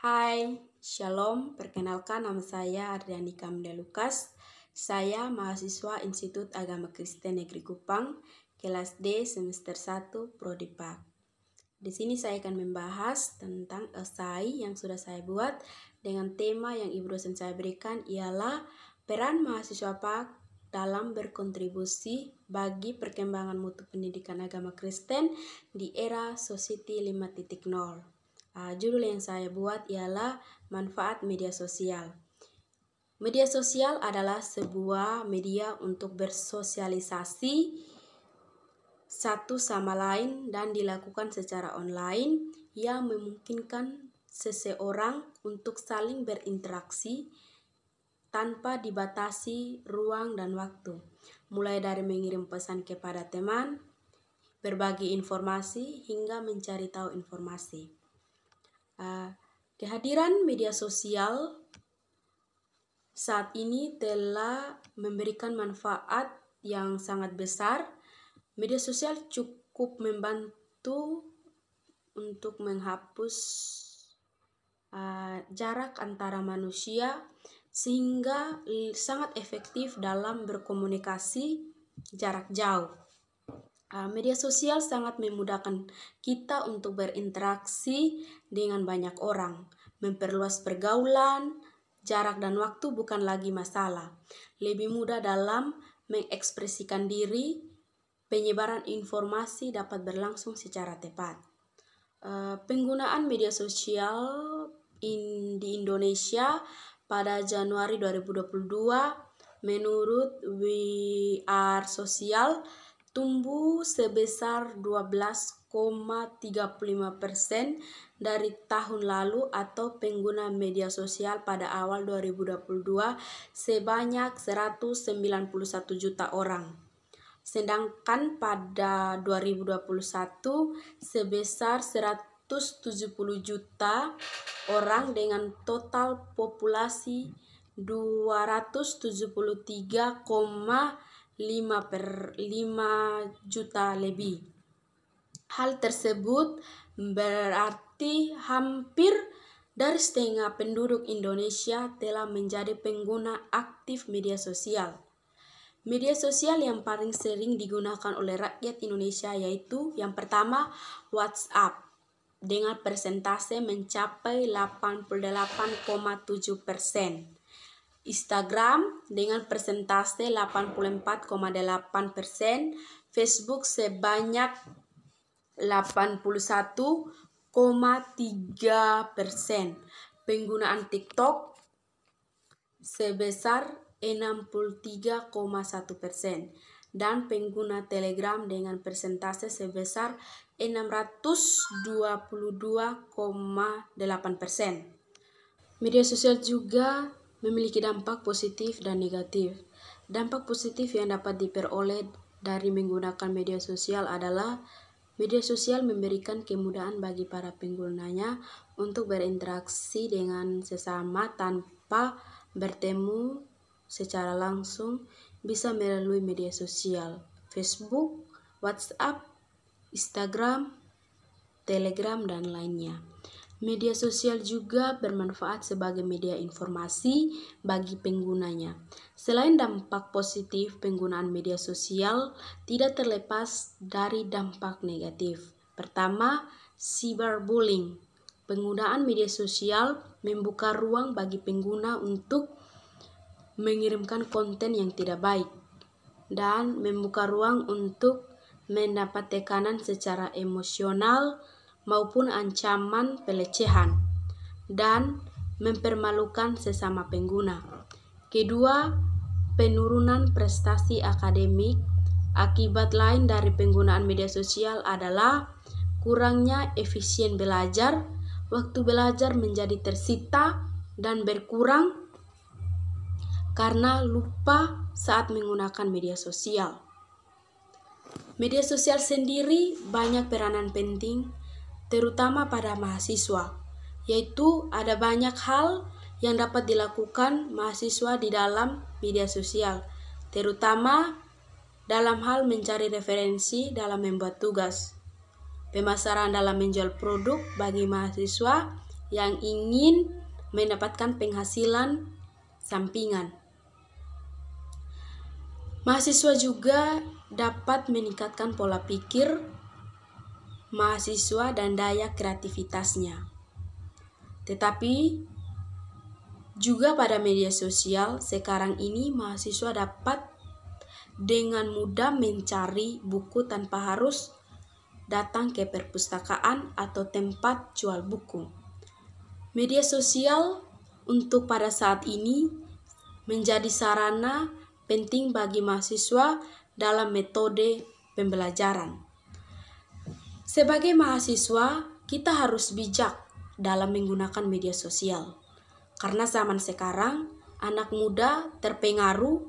Hai, Shalom. Perkenalkan nama saya Ardiani Kamda Lukas. Saya mahasiswa Institut Agama Kristen Negeri Kupang, kelas D semester 1 Prodi PAK. Di sini saya akan membahas tentang esai yang sudah saya buat dengan tema yang Ibu dosen saya berikan ialah peran mahasiswa PAK dalam berkontribusi bagi perkembangan mutu pendidikan agama Kristen di era Society 5.0. Judul yang saya buat ialah manfaat media sosial. Media sosial adalah sebuah media untuk bersosialisasi satu sama lain dan dilakukan secara online yang memungkinkan seseorang untuk saling berinteraksi tanpa dibatasi ruang dan waktu. Mulai dari mengirim pesan kepada teman, berbagi informasi, hingga mencari tahu informasi. Kehadiran media sosial saat ini telah memberikan manfaat yang sangat besar. Media sosial cukup membantu untuk menghapus jarak antara manusia sehingga sangat efektif dalam berkomunikasi jarak jauh. Media sosial sangat memudahkan kita untuk berinteraksi dengan banyak orang, memperluas pergaulan, jarak dan waktu bukan lagi masalah. Lebih mudah dalam mengekspresikan diri, penyebaran informasi dapat berlangsung secara tepat. Penggunaan media sosial di Indonesia pada Januari 2022 menurut WR Sosial tumbuh sebesar 12,35% dari tahun lalu, atau pengguna media sosial pada awal 2022 sebanyak 191 juta orang. Sedangkan pada 2021 sebesar 170 juta orang dengan total populasi 273,5 juta lebih. Hal tersebut berarti hampir dari setengah penduduk Indonesia telah menjadi pengguna aktif media sosial. Media sosial yang paling sering digunakan oleh rakyat Indonesia yaitu yang pertama WhatsApp dengan persentase mencapai 88,7%. Instagram dengan persentase 84,8%, Facebook sebanyak 81,3%, penggunaan TikTok sebesar 63,1%, dan pengguna Telegram dengan persentase sebesar 622,8%. Media sosial juga memiliki dampak positif dan negatif. Dampak positif yang dapat diperoleh dari menggunakan media sosial adalah media sosial memberikan kemudahan bagi para penggunanya untuk berinteraksi dengan sesama tanpa bertemu secara langsung, bisa melalui media sosial, Facebook, WhatsApp, Instagram, Telegram, dan lainnya. Media sosial juga bermanfaat sebagai media informasi bagi penggunanya. Selain dampak positif, penggunaan media sosial tidak terlepas dari dampak negatif. Pertama, cyberbullying. Penggunaan media sosial membuka ruang bagi pengguna untuk mengirimkan konten yang tidak baik dan membuka ruang untuk mendapat tekanan secara emosional maupun ancaman pelecehan dan mempermalukan sesama pengguna. Kedua, penurunan prestasi akademik. Akibat lain dari penggunaan media sosial adalah kurangnya efisien belajar, waktu belajar menjadi tersita dan berkurang karena lupa saat menggunakan media sosial. Media sosial sendiri banyak peranan penting, terutama pada mahasiswa, yaitu ada banyak hal yang dapat dilakukan mahasiswa di dalam media sosial, terutama dalam hal mencari referensi dalam membuat tugas, pemasaran dalam menjual produk bagi mahasiswa, yang ingin mendapatkan penghasilan sampingan. Mahasiswa juga dapat meningkatkan pola pikir mahasiswa dan daya kreativitasnya. Tetapi juga pada media sosial sekarang ini mahasiswa dapat dengan mudah mencari buku tanpa harus datang ke perpustakaan atau tempat jual buku. Media sosial untuk pada saat ini menjadi sarana penting bagi mahasiswa dalam metode pembelajaran. Sebagai mahasiswa, kita harus bijak dalam menggunakan media sosial. Karena zaman sekarang, anak muda terpengaruh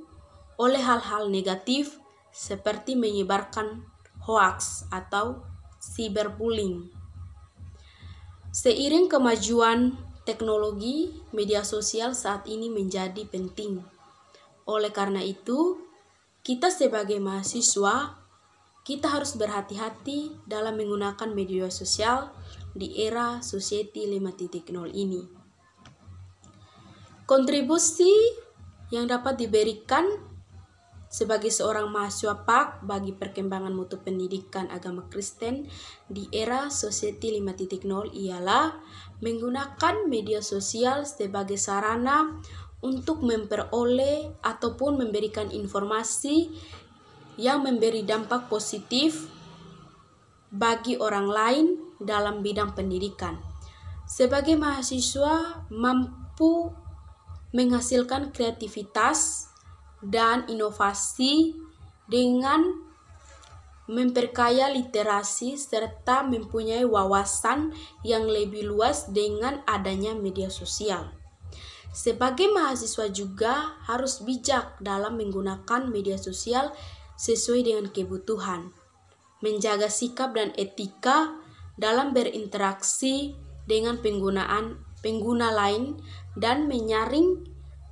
oleh hal-hal negatif seperti menyebarkan hoaks atau cyberbullying. Seiring kemajuan teknologi, media sosial saat ini menjadi penting. Oleh karena itu, kita sebagai mahasiswa, kita harus berhati-hati dalam menggunakan media sosial di era Society 5.0 ini. Kontribusi yang dapat diberikan sebagai seorang mahasiswa PAK bagi perkembangan mutu pendidikan agama Kristen di era Society 5.0 ialah menggunakan media sosial sebagai sarana untuk memperoleh ataupun memberikan informasi yang memberi dampak positif bagi orang lain dalam bidang pendidikan. Sebagai mahasiswa mampu menghasilkan kreativitas dan inovasi dengan memperkaya literasi serta mempunyai wawasan yang lebih luas dengan adanya media sosial. Sebagai mahasiswa juga harus bijak dalam menggunakan media sosial sesuai dengan kebutuhan, menjaga sikap dan etika dalam berinteraksi dengan pengguna lain dan menyaring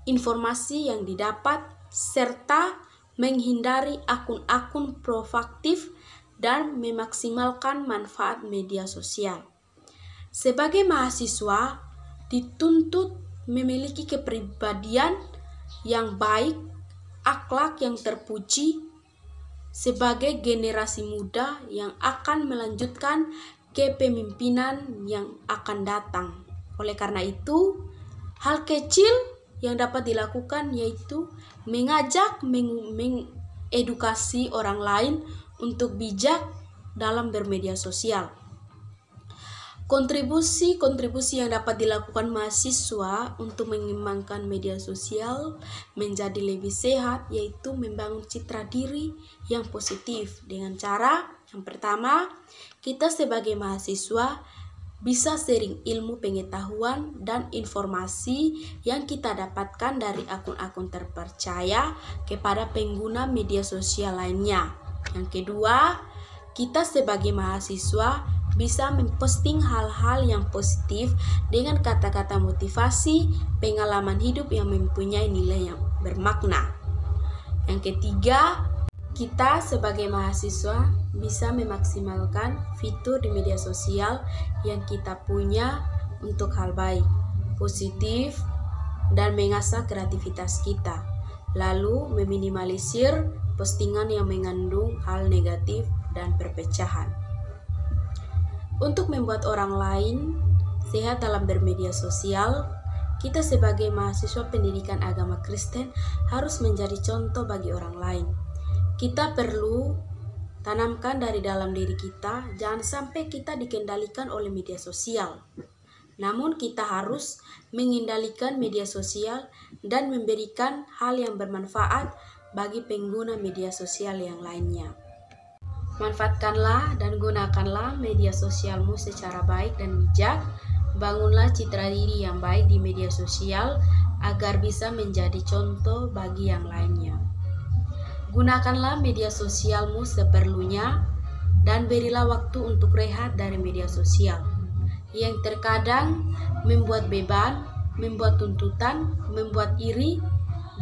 informasi yang didapat serta menghindari akun-akun provokatif dan memaksimalkan manfaat media sosial. Sebagai mahasiswa dituntut memiliki kepribadian yang baik, akhlak yang terpuji sebagai generasi muda yang akan melanjutkan kepemimpinan yang akan datang. Oleh karena itu, hal kecil yang dapat dilakukan yaitu mengajak, mengedukasi orang lain untuk bijak dalam bermedia sosial. Kontribusi yang dapat dilakukan mahasiswa untuk mengembangkan media sosial menjadi lebih sehat yaitu membangun citra diri yang positif dengan cara yang pertama, kita sebagai mahasiswa bisa sharing ilmu pengetahuan dan informasi yang kita dapatkan dari akun-akun terpercaya kepada pengguna media sosial lainnya. Yang kedua, kita sebagai mahasiswa bisa memposting hal-hal yang positif dengan kata-kata motivasi, pengalaman hidup yang mempunyai nilai yang bermakna. Yang ketiga, kita sebagai mahasiswa bisa memaksimalkan fitur di media sosial yang kita punya untuk hal baik, positif, dan mengasah kreativitas kita. Lalu meminimalisir postingan yang mengandung hal negatif dan perpecahan. Untuk membuat orang lain sehat dalam bermedia sosial, kita sebagai mahasiswa pendidikan agama Kristen harus menjadi contoh bagi orang lain. Kita perlu tanamkan dari dalam diri kita, jangan sampai kita dikendalikan oleh media sosial. Namun kita harus mengendalikan media sosial dan memberikan hal yang bermanfaat bagi pengguna media sosial yang lainnya. Manfaatkanlah dan gunakanlah media sosialmu secara baik dan bijak. Bangunlah citra diri yang baik di media sosial agar bisa menjadi contoh bagi yang lainnya. Gunakanlah media sosialmu seperlunya dan berilah waktu untuk rehat dari media sosial yang terkadang membuat beban, membuat tuntutan, membuat iri,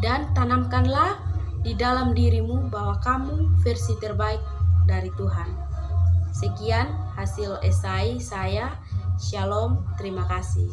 dan tanamkanlah di dalam dirimu bahwa kamu versi terbaik dari Tuhan. Sekian hasil esai saya Shalom, terima kasih.